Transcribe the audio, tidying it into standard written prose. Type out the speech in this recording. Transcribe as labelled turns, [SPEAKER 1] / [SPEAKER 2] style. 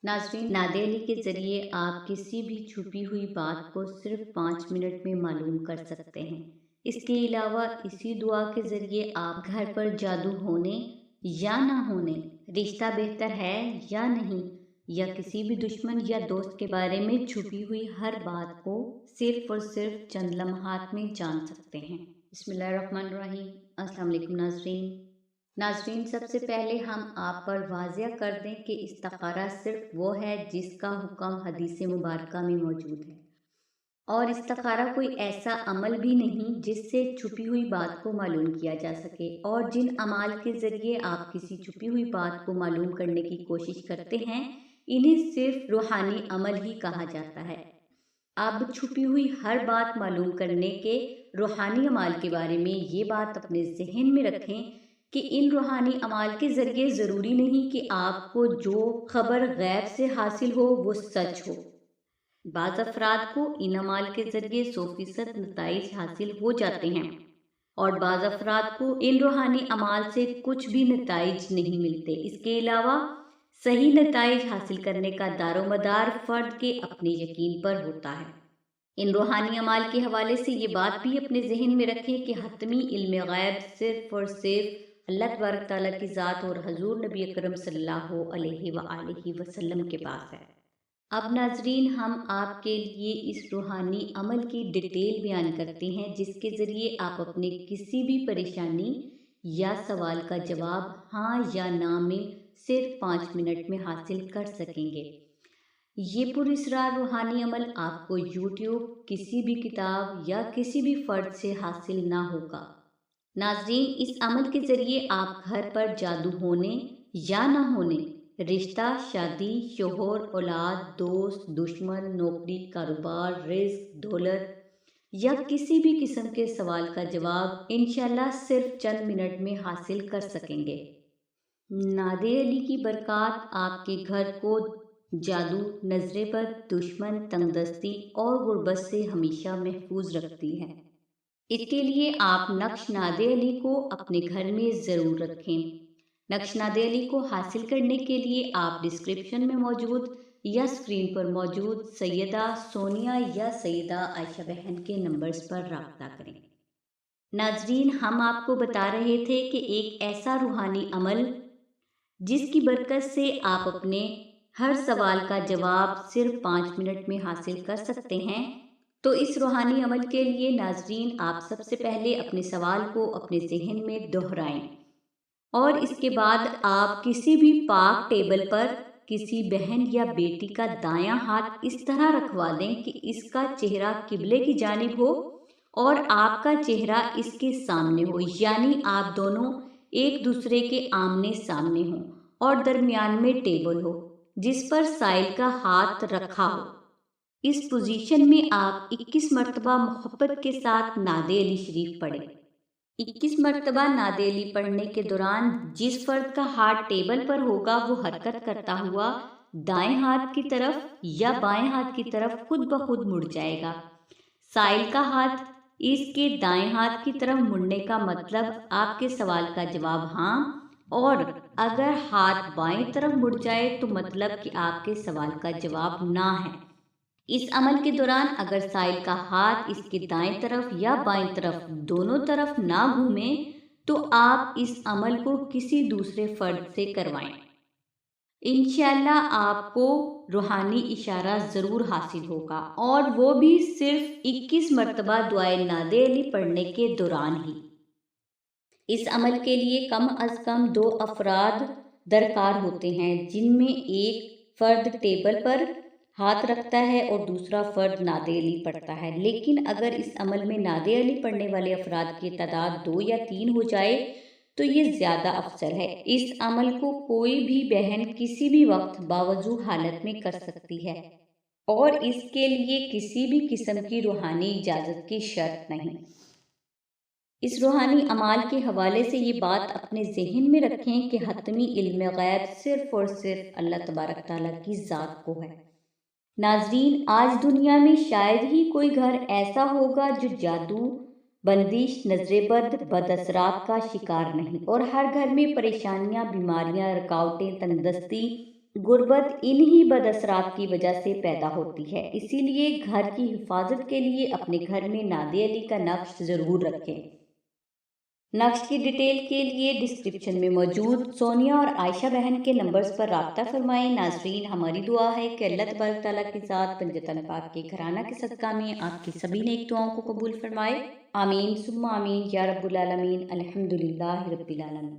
[SPEAKER 1] ناظرین، نادے علی کے ذریعے آپ کسی بھی چھپی ہوئی بات کو صرف 5 منٹ میں معلوم کر سکتے ہیں۔ اس کے علاوہ اسی دعا کے ذریعے آپ گھر پر جادو ہونے یا نہ ہونے، رشتہ بہتر ہے یا نہیں، یا کسی بھی دشمن یا دوست کے بارے میں چھپی ہوئی ہر بات کو صرف اور صرف چند لمحات میں جان سکتے ہیں۔ بسم اللہ الرحمن الرحیم۔ السلام علیکم ناظرین، سب سے پہلے ہم آپ پر واضح کر دیں کہ استخارہ صرف وہ ہے جس کا حکم حدیث مبارکہ میں موجود ہے، اور استخارہ کوئی ایسا عمل بھی نہیں جس سے چھپی ہوئی بات کو معلوم کیا جا سکے، اور جن اعمال کے ذریعے آپ کسی چھپی ہوئی بات کو معلوم کرنے کی کوشش کرتے ہیں انہیں صرف روحانی عمل ہی کہا جاتا ہے۔ اب چھپی ہوئی ہر بات معلوم کرنے کے روحانی اعمال کے بارے میں یہ بات اپنے ذہن میں رکھیں کہ ان روحانی اعمال کے ذریعے ضروری نہیں کہ آپ کو جو خبر غیب سے حاصل ہو وہ سچ ہو۔ بعض افراد کو ان اعمال کے ذریعے 100% نتائج حاصل ہو جاتے ہیں، اور بعض افراد کو ان روحانی اعمال سے کچھ بھی نتائج نہیں ملتے۔ اس کے علاوہ صحیح نتائج حاصل کرنے کا دار و مدار فرد کے اپنے یقین پر ہوتا ہے۔ ان روحانی اعمال کے حوالے سے یہ بات بھی اپنے ذہن میں رکھیں کہ حتمی علم غیب صرف اور صرف اللہ تبارک تعالیٰ کی ذات اور حضور نبی اکرم صلی اللہ علیہ وآلہ وسلم کے پاس ہے۔ اب ناظرین، ہم آپ کے لیے اس روحانی عمل کی ڈیٹیل بیان کرتے ہیں جس کے ذریعے آپ اپنے کسی بھی پریشانی یا سوال کا جواب ہاں یا نہ میں صرف 5 منٹ میں حاصل کر سکیں گے۔ یہ پراسرار روحانی عمل آپ کو یوٹیوب، کسی بھی کتاب یا کسی بھی فرد سے حاصل نہ ہوگا۔ ناظرین، اس عمل کے ذریعے آپ گھر پر جادو ہونے یا نہ ہونے، رشتہ، شادی، شوہر، اولاد، دوست، دشمن، نوکری، کاروبار، رزق، دولت یا کسی بھی قسم کے سوال کا جواب انشاءاللہ صرف چند منٹ میں حاصل کر سکیں گے۔ نادے علی کی برکات آپ کے گھر کو جادو، نظر بد، دشمن، تنگ دستی اور غربت سے ہمیشہ محفوظ رکھتی ہے۔ اس کے لیے آپ نقش نادے علی کو اپنے گھر میں ضرور رکھیں۔ نقش نادے علی کو حاصل کرنے کے لیے آپ ڈسکرپشن میں موجود یا اسکرین پر موجود سیدہ سونیا یا سیدہ عائشہ بہن کے نمبرز پر رابطہ کریں۔ ناظرین، ہم آپ کو بتا رہے تھے کہ ایک ایسا روحانی عمل جس کی برکت سے آپ اپنے ہر سوال کا جواب صرف 5 منٹ میں حاصل کر سکتے ہیں، تو اس روحانی عمل کے لیے ناظرین آپ سب سے پہلے اپنے سوال کو اپنے ذہن میں دہرائیں، اور اس کے بعد آپ کسی بھی پاک ٹیبل پر کسی بہن یا بیٹی کا دایاں ہاتھ اس طرح رکھوا دیں کہ اس کا چہرہ قبلے کی جانب ہو اور آپ کا چہرہ اس کے سامنے ہو، یعنی آپ دونوں ایک دوسرے کے آمنے سامنے ہوں، اور درمیان میں ٹیبل ہو جس پر سائل کا ہاتھ رکھا ہو۔ اس پوزیشن میں آپ 21 مرتبہ محبت کے ساتھ نادے علی شریف پڑھیں۔ 21 مرتبہ نادے علی پڑھنے کے دوران جس فرد کا ہاتھ ٹیبل پر ہوگا وہ حرکت کرتا ہوا دائیں ہاتھ کی طرف یا بائیں ہاتھ کی طرف خود بخود مڑ جائے گا۔ سائل کا ہاتھ اس کے دائیں ہاتھ کی طرف مڑنے کا مطلب آپ کے سوال کا جواب ہاں، اور اگر ہاتھ بائیں طرف مڑ جائے تو مطلب کہ آپ کے سوال کا جواب نہ ہے۔ اس عمل کے دوران اگر سائل کا ہاتھ اس کے دائیں طرف یا بائیں طرف دونوں طرف نہ گھومے تو آپ اس عمل کو کسی دوسرے فرد سے کروائیں۔ انشاءاللہ آپ کو روحانی اشارہ ضرور حاصل ہوگا، اور وہ بھی صرف 21 مرتبہ دعائے نادے علی پڑھنے کے دوران ہی۔ اس عمل کے لیے کم از کم 2 افراد درکار ہوتے ہیں، جن میں ایک فرد ٹیبل پر ہاتھ رکھتا ہے اور دوسرا فرد نادے علی پڑھتا ہے۔ لیکن اگر اس عمل میں نادے علی پڑھنے والے افراد کی تعداد 2 یا 3 ہو جائے تو یہ زیادہ افضل ہے۔ اس عمل کو کوئی بھی بہن کسی بھی وقت باوضو حالت میں کر سکتی ہے، اور اس کے لیے کسی بھی قسم کی روحانی اجازت کی شرط نہیں۔ اس روحانی اعمال کے حوالے سے یہ بات اپنے ذہن میں رکھیں کہ حتمی علم غیب صرف اور صرف اللہ تبارک تعالیٰ کی ذات کو ہے۔ ناظرین، آج دنیا میں شاید ہی کوئی گھر ایسا ہوگا جو جادو، بندش، نظر بد، بد اثرات کا شکار نہیں، اور ہر گھر میں پریشانیاں، بیماریاں، رکاوٹیں، تنگ دستی، غربت انہی بد اثرات کی وجہ سے پیدا ہوتی ہے، اسی لیے گھر کی حفاظت کے لیے اپنے گھر میں نادے علی کا نقش ضرور رکھیں۔ نقش کی ڈیٹیل کے لیے ڈسکرپشن میں موجود سونیا اور عائشہ بہن کے نمبرز پر رابطہ فرمائیں۔ ناظرین، ہماری دعا ہے کہ اللہ تبارک تعالیٰ کی ذات پنجتن پاک کے گھرانہ کے صدقہ میں آپ کی سبھی نیک دعاؤں کو قبول فرمائے۔ آمین ثم آمین یا رب العالمین۔ الحمدللہ رب العالمین۔